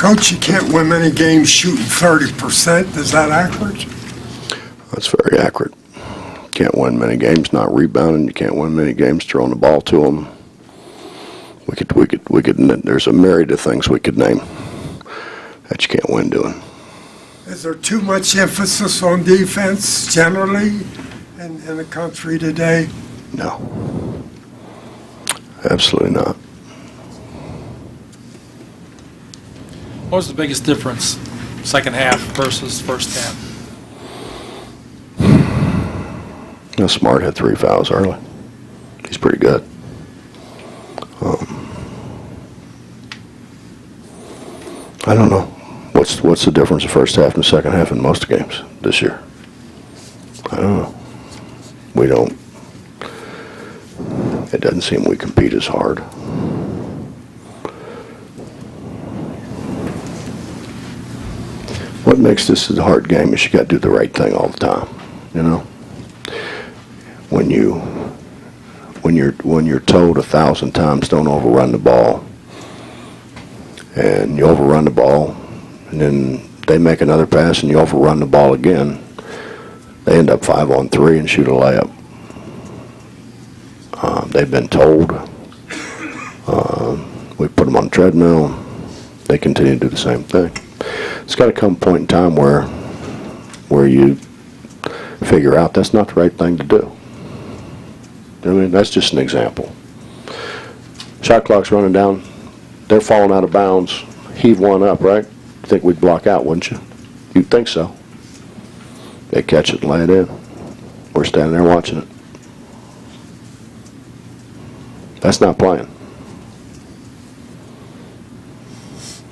Coach, you can't win many games shooting 30%. Is that accurate? That's very accurate. Can't win many games not rebounding. You can't win many games throwing the ball to them. We could. There's a myriad of things we could name that you can't win doing. Is there too much emphasis on defense generally in the country today? No. Absolutely not. What was the biggest difference, second half versus first half? Smart had 3 fouls early. He's pretty good. I don't know. What's the difference of first half and second half in most games this year? I don't know. We don't. It doesn't seem we compete as hard. What makes this a hard game is you got to do the right thing all the time. You know, when you're told 1,000 times don't overrun the ball, and you overrun the ball, and then they make another pass and you overrun the ball again, they end up 5-on-3 and shoot a layup. They've been told. We put them on the treadmill. They continue to do the same thing. It's got to come a point in time where you figure out that's not the right thing to do. I mean, that's just an example. Shot clock's running down. They're falling out of bounds. Heave one up, right? You think we'd block out, wouldn't you? You'd think so. They catch it and lay it in. We're standing there watching it. That's not playing.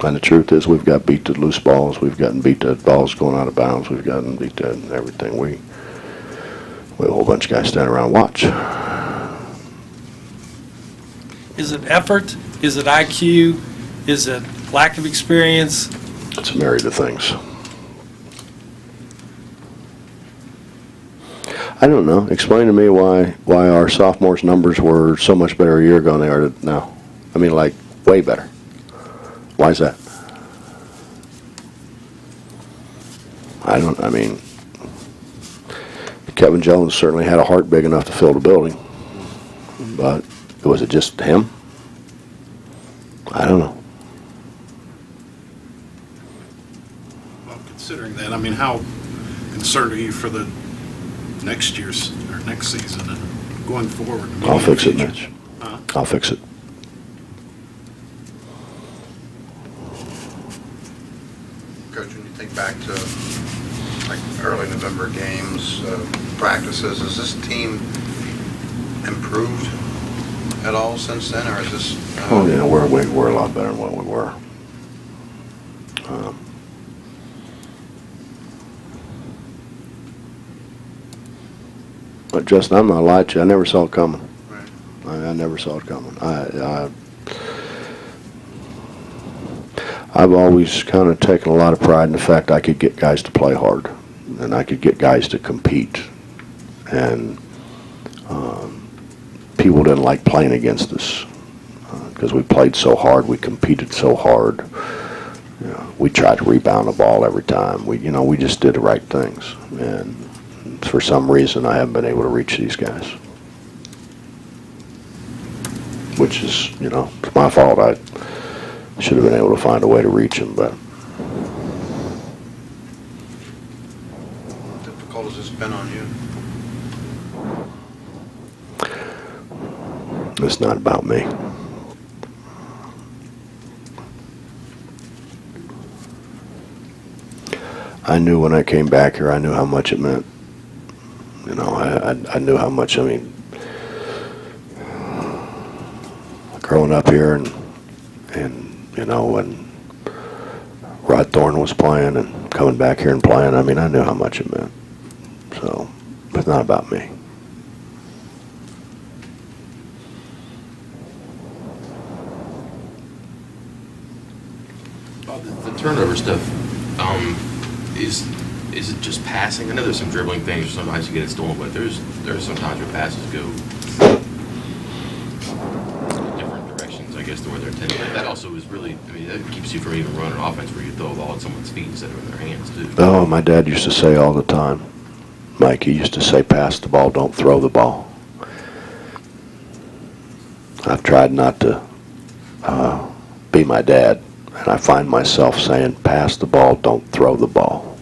And the truth is we've got beat to loose balls. We've gotten beat to balls going out of bounds. We've gotten beat to everything. We have a whole bunch of guys standing around and watch. Is it effort? Is it IQ? Is it lack of experience? It's a myriad of things. I don't know. Explain to me why our sophomores' numbers were so much better a year ago than they are now. I mean, like, way better. Why is that? I mean, Kevin Jones certainly had a heart big enough to fill the building. But was it just him? I don't know. Well, considering that, I mean, how concerned are you for the next year's or next season and going forward? I'll fix it, Mitch. I'll fix it. Coach, when you think back to like early November games, practices, has this team improved at all since then, or is this? Oh yeah, we're a lot better than what we were. But Justin, I'm not lying to you. I never saw it coming. Right. I never saw it coming. I've always kind of taken a lot of pride in the fact I could get guys to play hard, and I could get guys to compete. And people didn't like playing against us because we played so hard, we competed so hard. You know, we tried to rebound the ball every time. We just did the right things. And for some reason, I haven't been able to reach these guys, which is, it's my fault. I should have been able to find a way to reach them, but. How difficult has this been on you? It's not about me. I knew when I came back here, I knew how much it meant. I knew how much, growing up here and when Rod Thorne was playing and coming back here and playing, I knew how much it meant. So, it's not about me. The turnover stuff, is it just passing? I know there's some dribbling things, sometimes you get it stolen, but there's sometimes your passes go different directions, I guess, than where they're intended. But that also is really, I mean, that keeps you from even running offense where you throw the ball at someone's feet instead of in their hands, too. Oh, my dad used to say all the time, Mike, he used to say, pass the ball, don't throw the ball. I've tried not to be my dad, and I find myself saying, pass the ball, don't throw the ball.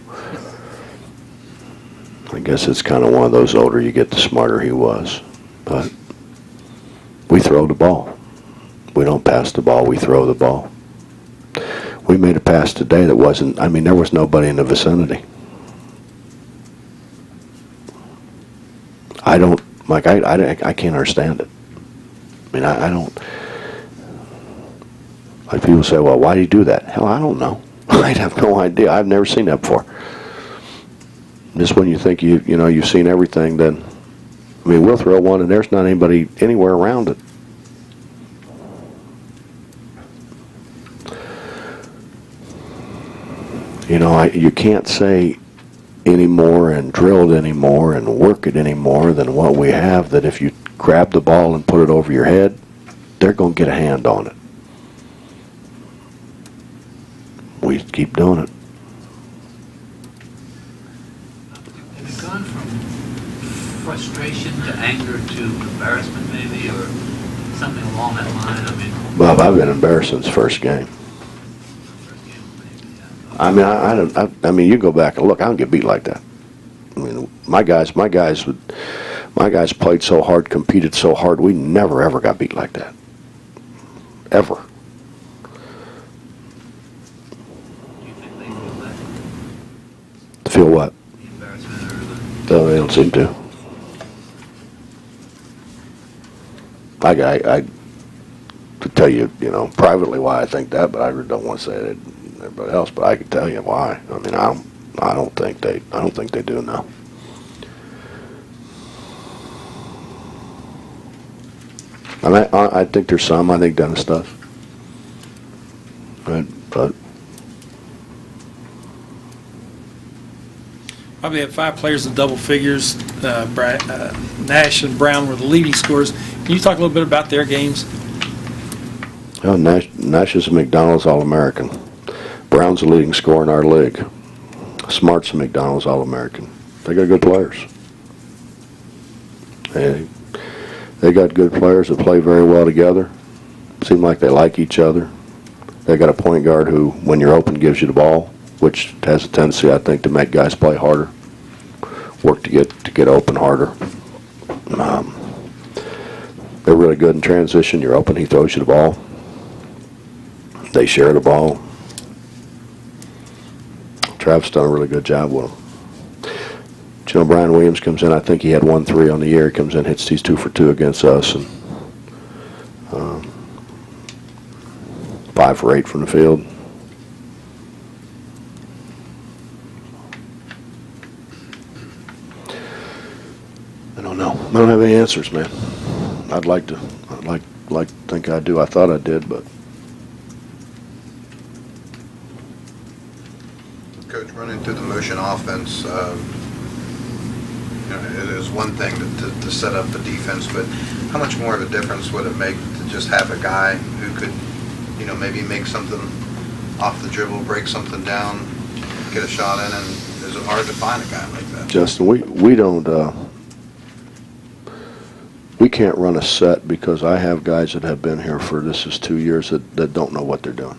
I guess it's kind of one of those older you get, the smarter he was. But we throw the ball. We don't pass the ball, we throw the ball. We made a pass today that wasn't, I mean, there was nobody in the vicinity. I don't, Mike, I can't understand it. I mean, I don't, like people say, well, why do you do that? Hell, I don't know. I have no idea. I've never seen that before. Just when you think you know, you've seen everything, then, I mean, we'll throw one and there's not anybody anywhere around it. You know, you can't say any more and drill it any more and work it any more than what we have, that if you grab the ball and put it over your head, they're going to get a hand on it. We keep doing it. Have you gone from frustration to anger to embarrassment maybe, or something along that line? I mean, Bob, I've been embarrassed since first game. first game maybe, yeah. I mean, I mean, you go back and look, I don't get beat like that. I mean, my guys played so hard, competed so hard, we never ever got beat like that. Ever. Do you think they feel that? Feel what? The embarrassment or the... No, they don't seem to. I to tell you, you know, privately why I think that, but I really don't want to say it to everybody else. But I can tell you why. I mean, I don't think they do now. I mean, I think there's some. I think Dennis does. But Probably had 5 players in double figures. Nash and Brown were the leading scorers. Can you talk a little bit about their games? oh, Nash is a McDonald's All-American. Brown's the leading scorer in our league. Smart's a McDonald's All-American. They got good players. They got good players that play very well together. Seem like they like each other. They got a point guard who, when you're open, gives you the ball, which has a tendency, I think, to make guys play harder, work to get open harder. They're really good in transition. You're open, he throws you the ball. They share the ball. Travis done a really good job with them. But, you know, Brian Williams comes in. I think he had 1 3 on the year. He comes in, hits these 2 for 2 against us, and 5 for 8 from the field. I don't know. I don't have any answers, man. I'd like to think I do. I thought I did, but Coach, running through the motion offense, you know, it is one thing to set up the defense, but how much more of a difference would it make to just have a guy who could, you know, maybe make something off the dribble, break something down, get a shot in, and is it hard to find a guy like that? Justin, we don't we can't run a set because I have guys that have been here for, this is 2 years, that don't know what they're doing.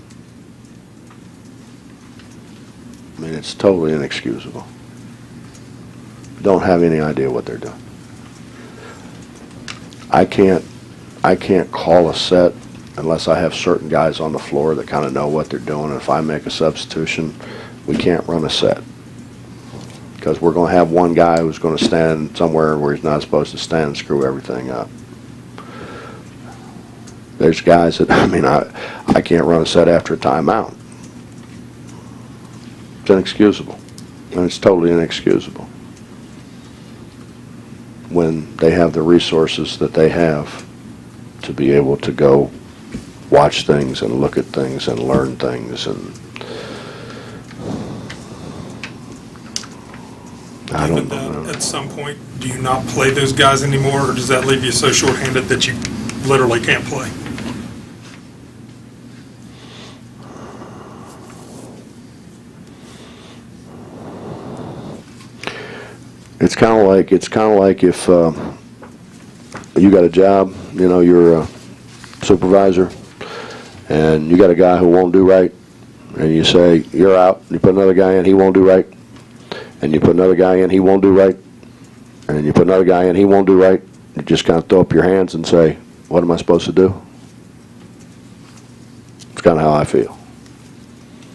I mean, it's totally inexcusable. Don't have any idea what they're doing. I can't call a set unless I have certain guys on the floor that kind of know what they're doing. And if I make a substitution, we can't run a set, because we're going to have one guy who's going to stand somewhere where he's not supposed to stand and screw everything up. There's guys that, I mean, I can't run a set after a timeout. It's inexcusable. And it's totally inexcusable when they have the resources that they have to be able to go watch things and look at things and learn things. And I don't know. At some point, do you not play those guys anymore, or does that leave you so shorthanded that you literally can't play? It's kind of like if you got a job, you know, you're a supervisor, and you got a guy who won't do right, and you say, you're out, you put another guy in, he won't do right, and you put another guy in, he won't do right, and you put another guy in, he won't do right. You just kind of throw up your hands and say, what am I supposed to do? It's kind of how I feel.